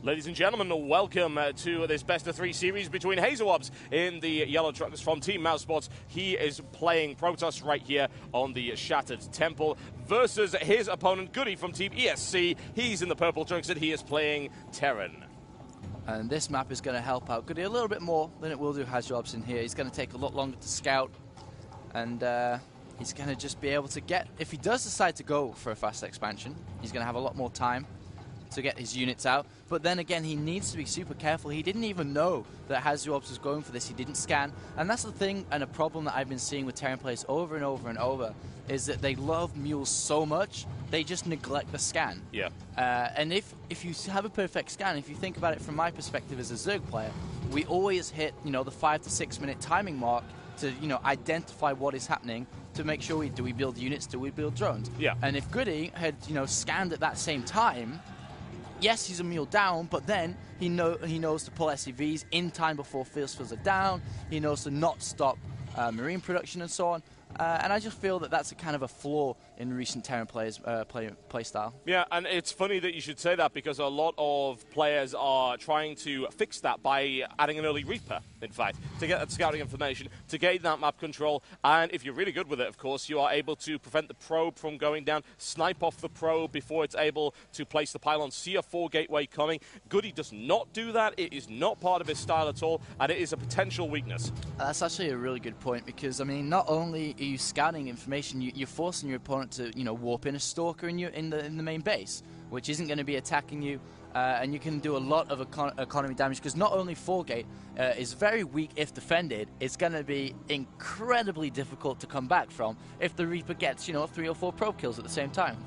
Ladies and gentlemen, welcome to this best-of-3 series between Hasu0bs in the yellow trucks from Team Mousesports. He is playing Protoss right here on the Shattered Temple versus his opponent, Goody from Team ESC. He's in the purple trunks and he is playing Terran. And this map is going to help out Goody a little bit more than it will do Hasu0bs in here. He's going to take a lot longer to scout, and he's going to just be able to get, if he does decide to go for a fast expansion, he's going to have a lot more time to get his units out. But then again, he needs to be super careful. He didn't even know that Hasu0bs was going for this. He didn't scan. And that's the thing and a problem that I've been seeing with Terran players over and over and over, is that they love mules so much, they just neglect the scan. Yeah. And if you have a perfect scan, if you think about it from my perspective as a Zerg player, we always hit, the 5 to 6 minute timing mark to, identify what is happening, to make sure do we build units, do we build drones? Yeah. And if Goody had, scanned at that same time, yes, he's a mule down, but then he knows to pull SCVs in time before fields are down. He knows to not stop marine production and so on. And I just feel that that's a kind of a flaw in recent Terran players' play style. Yeah, and it's funny that you should say that, because a lot of players are trying to fix that by adding an early Reaper, in fact, to get that scouting information, to gain that map control. And if you're really good with it, of course, you are able to prevent the probe from going down, snipe off the probe before it's able to place the pylon, see a 4 gateway coming. Goody does not do that. It is not part of his style at all, and it is a potential weakness. That's actually a really good point, because, I mean, not only are you scouting information, you're forcing your opponent to, warp in a stalker in the main base, which isn't going to be attacking you, and you can do a lot of economy damage, because not only 4-gate is very weak if defended, it's going to be incredibly difficult to come back from if the Reaper gets, 3 or 4 probe kills at the same time.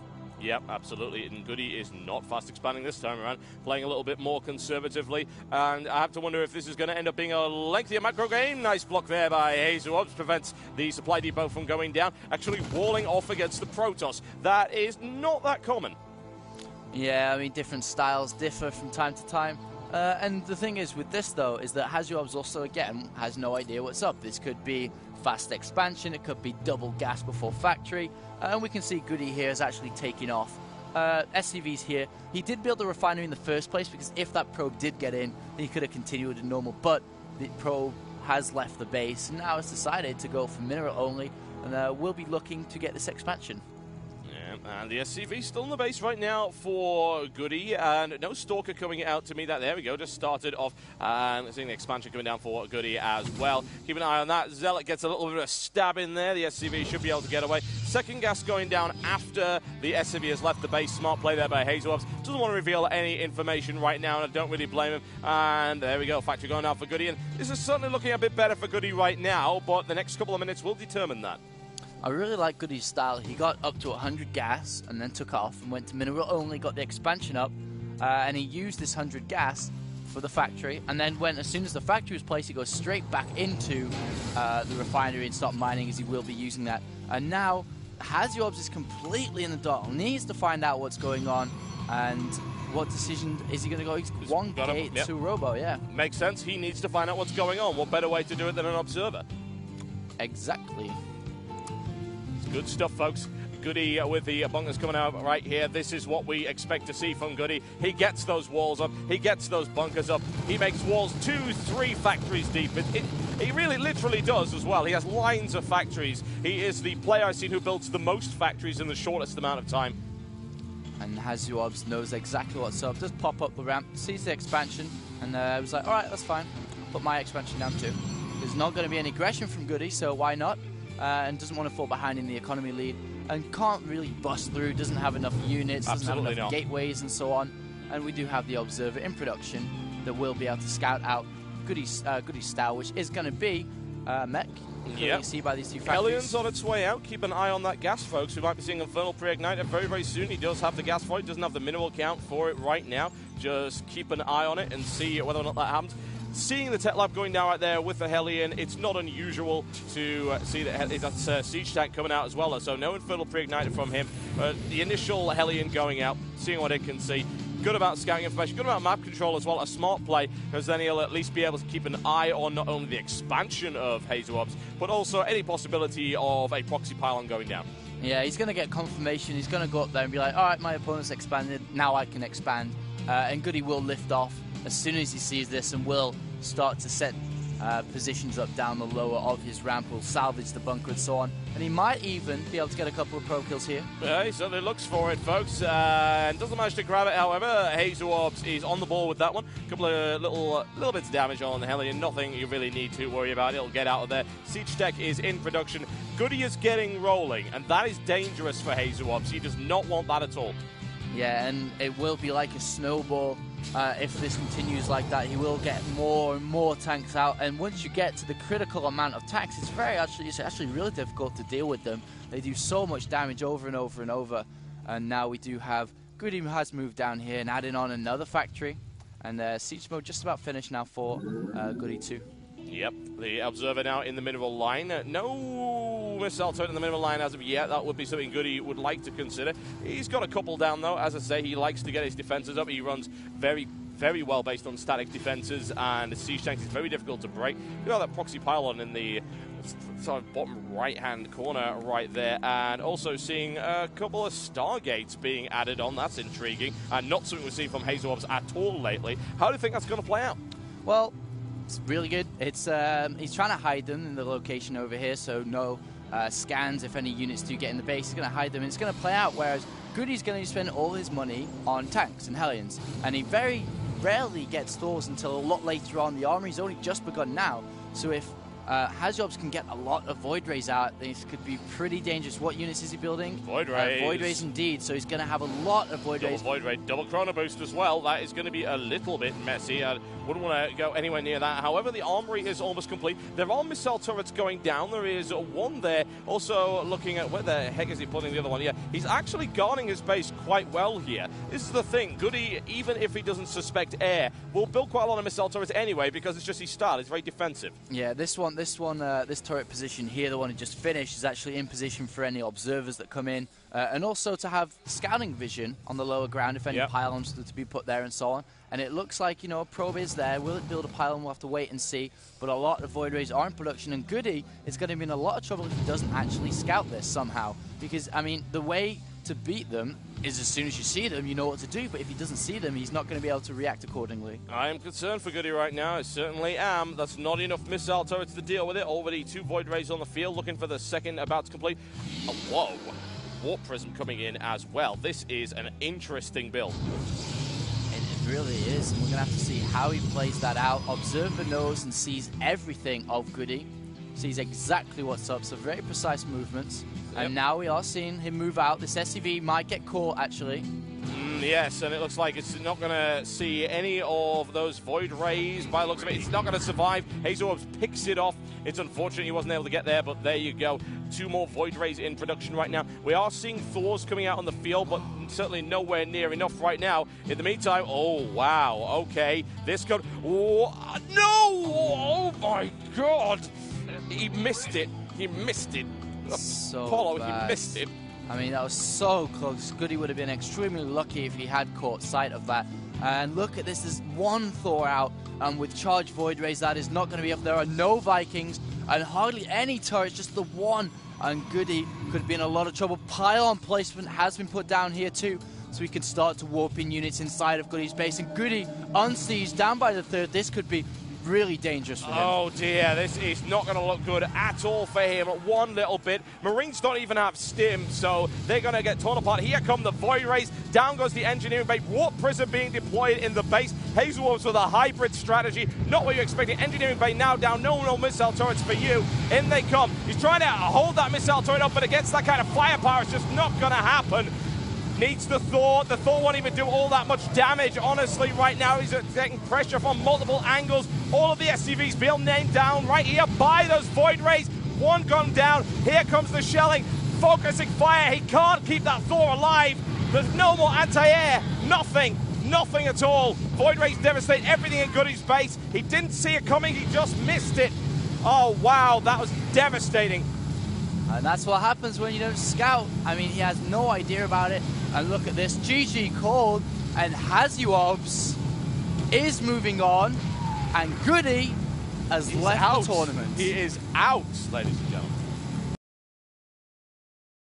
Yep, absolutely. And Goody is not fast expanding this time around, playing a little bit more conservatively. And I have to wonder if this is going to end up being a lengthier macro game. Nice block there by Hasu0bs, prevents the supply depot from going down, actually walling off against the Protoss. That is not that common. Yeah, I mean, different styles differ from time to time. And the thing is with this, though, is that Hasu0bs also, again, has no idea what's up. This could be fast expansion, it could be double gas before factory, and we can see Goody here is actually taking off. SCV's here. He did build the refinery in the first place, because if that probe did get in, then he could have continued in normal, but the probe has left the base, and now it's decided to go for mineral only, and we'll be looking to get this expansion. And the SCV still in the base right now for Goody, and no Stalker coming out to meet that. There we go, just started off, and seeing the expansion coming down for Goody as well. Keep an eye on that. Zealot gets a little bit of a stab in there. The SCV should be able to get away. Second gas going down after the SCV has left the base. Smart play there by Hasu0bs. Doesn't want to reveal any information right now, and I don't really blame him. And there we go, factory going out for Goody, and this is certainly looking a bit better for Goody right now, but the next couple of minutes will determine that. I really like Goody's style. He got up to 100 gas and then took off and went to mineral only, got the expansion up, and he used this 100 gas for the factory, and then as soon as the factory was placed, he goes straight back into the refinery and start mining, as he will be using that. And now Hasu0bs is completely in the dark, needs to find out what's going on, and what decision is he going to go? He's 1 gate to Robo, yeah. Makes sense. He needs to find out what's going on. What better way to do it than an observer? Exactly. Good stuff, folks. Goody with the bunkers coming out right here. This is what we expect to see from Goody. He gets those walls up. He gets those bunkers up. He makes walls 2, 3 factories deep. He really literally does as well. He has lines of factories. He is the player I've seen who builds the most factories in the shortest amount of time. And Hasu0bs knows exactly what's up. Just pop up the ramp, sees the expansion, and was like, all right, that's fine. I'll put my expansion down too. There's not going to be any aggression from Goody, so why not? And doesn't want to fall behind in the economy lead, and can't really bust through, doesn't have enough units, doesn't have enough gateways and so on. And we do have the observer in production that will be able to scout out Goody's style, which is going to be mech. You see by these 2 factories. Helion's on its way out. Keep an eye on that gas, folks. We might be seeing Infernal Pre-Igniter very, very soon. He does have the gas for it, doesn't have the mineral count for it right now. Just keep an eye on it and see whether or not that happens. Seeing the tech lab going down right there with the Hellion, it's not unusual to see that siege tank coming out as well. So no Infernal Pre-Igniter from him. But the initial Hellion going out, seeing what it can see. Good about scouting information, good about map control as well, a smart play, because then he'll at least be able to keep an eye on not only the expansion of Hasu0bs, but also any possibility of a proxy pylon going down. Yeah, he's going to get confirmation. He's going to go up there and be like, all right, my opponent's expanded, now I can expand. and Goody will lift off as soon as he sees this and will start to set positions up down the lower of his ramp, will salvage the bunker and so on, and he might even be able to get a couple of pro kills here. Yeah, he certainly looks for it, folks, and doesn't manage to grab it. However, Hasu0bs is on the ball with that one. A couple of little bits of damage on the Hellion, nothing you really need to worry about. It'll get out of there. Siege Tech is in production. Goody is getting rolling, and that is dangerous for Hasu0bs. He does not want that at all. Yeah, and it will be like a snowball. If this continues like that, he will get more and more tanks out, and once you get to the critical amount of tanks, it's actually really difficult to deal with them. They do so much damage over and over and over, and now we do have Goody has moved down here and adding on another factory, and siege mode just about finished now for Goody 2. Yep, the Observer now in the mineral line. No missile turret in the mineral line as of yet. That would be something Goody would like to consider. He's got a couple down, though. As I say, he likes to get his defenses up. He runs very, very well based on static defenses, and the siege tanks is very difficult to break. Look at that proxy pylon in the sort of bottom right-hand corner right there, and also seeing a couple of Stargates being added on. That's intriguing, and not something we've seen from Hasu0bs at all lately. How do you think that's going to play out? Well, it's really good. It's he's trying to hide them in the location over here, so no scans if any units do get in the base. He's going to hide them, and it's going to play out, whereas Goody's going to spend all his money on tanks and Hellions, and he very rarely gets Thors until a lot later on. The armory's only just begun now, so if Hasu0bs can get a lot of Void Rays out, this could be pretty dangerous. What units is he building? Void Rays. Void Rays indeed, so he's going to have a lot of Void Rays. Void Ray, double Chrono Boost as well. That is going to be a little bit messy. I wouldn't want to go anywhere near that. However, the armory is almost complete. There are missile turrets going down. There is one there. Also looking at where the heck is he putting the other one? Yeah, he's actually guarding his base quite well here. This is the thing. Goody, even if he doesn't suspect air, will build quite a lot of missile turrets anyway because it's just his style. It's very defensive. Yeah, this turret position here, the one he just finished, is actually in position for any observers that come in, and also to have scouting vision on the lower ground if any pylons to be put there and so on. And it looks like, you know, a probe is there. Will it build a pylon? We'll have to wait and see. But a lot of Void Rays are in production, and Goody is going to be in a lot of trouble if he doesn't actually scout this somehow. Because, I mean, the way to beat them is as soon as you see them, you know what to do. But if he doesn't see them, he's not going to be able to react accordingly. I am concerned for Goody right now. I certainly am. That's not enough missile turrets to deal with it. Already 2 Void Rays on the field, looking for the second about to complete. Oh, whoa. Warp Prism coming in as well. This is an interesting build. It really is, and we're going to have to see how he plays that out. Observer knows and sees everything of Goody, sees exactly what's up, so very precise movements. Yep. And now we are seeing him move out. This SCV might get caught, actually. Yes, and it looks like it's not going to see any of those Void Rays by the looks of it. It's not going to survive. Hasu0bs picks it off. It's unfortunate he wasn't able to get there, but there you go. 2 more Void Rays in production right now. We are seeing Thors coming out on the field, but certainly nowhere near enough right now. In the meantime, oh, wow, okay. This could... Oh, no! Oh, my God! He missed it. He missed it. So Apollo, bad. He missed it. I mean, that was so close. Goody would have been extremely lucky if he had caught sight of that. And look at this, there's 1 Thor out, and with charged Void Rays, that is not going to be enough. There are no Vikings, and hardly any turrets, just the 1. And Goody could be in a lot of trouble. Pylon placement has been put down here too, so we can start to warp in units inside of Goody's base. And Goody, unseized, down by the 3rd, this could be really dangerous for him. Oh dear, this is not going to look good at all for him. 1 little bit. Marines don't even have stim, so they're going to get torn apart. Here come the Void Rays. Down goes the engineering base. Warp Prism being deployed in the base. Hasu0bs with a hybrid strategy. Not what you're expecting. Engineering bay now down. No missile turrets for you. In they come. He's trying to hold that missile turret up, but against that kind of firepower, it's just not going to happen. Needs the Thor. The Thor won't even do all that much damage, honestly, right now. He's getting pressure from multiple angles. All of the SCVs being named down right here by those Void Rays. 1 gun down. Here comes the shelling. Focusing fire. He can't keep that Thor alive. There's no more anti-air. Nothing at all. Void Rays devastate everything in Goody's base. He didn't see it coming. He just missed it. Oh, wow. That was devastating. And that's what happens when you don't scout. I mean, he has no idea about it. And look at this, GG called, and Hasu0bs is moving on, and Goody has left the tournament. He is out, ladies and gentlemen.